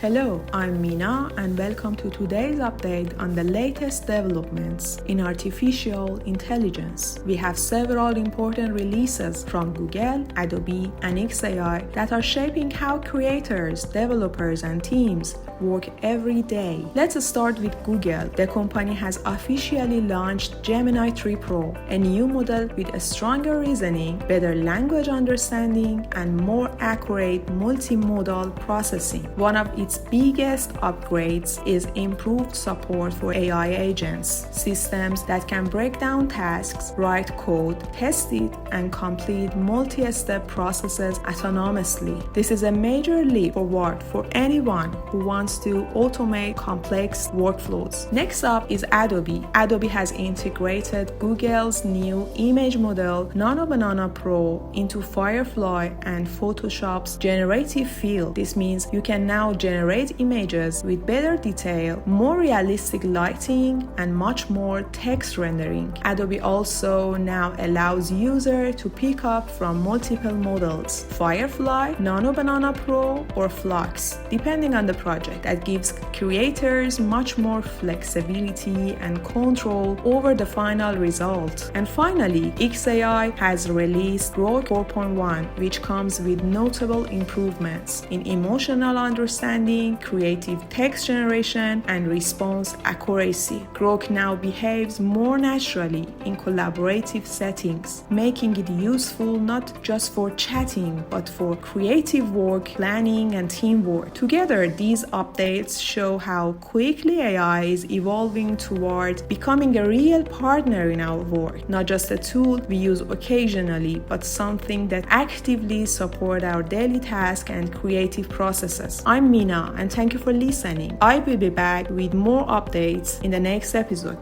Hello, I'm Mina and welcome to today's update on the latest developments in artificial intelligence. We have several important releases from Google, Adobe, and XAI that are shaping how creators, developers, and teams work every day. Let's start with Google. The company has officially launched Gemini 3 Pro, a new model with a stronger reasoning, better language understanding, and more accurate multimodal processing. One of its biggest upgrades is improved support for AI agents, systems that can break down tasks, write code, test it, and complete multi-step processes autonomously. This is a major leap forward for anyone who wants to automate complex workflows. Next up is Adobe. Adobe has integrated Google's new image model Nano Banana Pro into Firefly and Photoshop's generative field. This means you can now generate images with better detail, more realistic lighting, and much more text rendering. Adobe also now allows users to pick up from multiple models: Firefly, Nano Banana Pro, or Flux, depending on the project. That gives creators much more flexibility and control over the final result. And finally, XAI has released Grok 4.1, which comes with notable improvements in emotional understanding, creative text generation, and response accuracy. Grok now behaves more naturally in collaborative settings, making it useful not just for chatting, but for creative work, planning, and teamwork. Together, these updates show how quickly AI is evolving toward becoming a real partner in our work, not just a tool we use occasionally, but something that actively supports our daily tasks and creative processes. I'm Mina, and thank you for listening. I will be back with more updates in the next episode.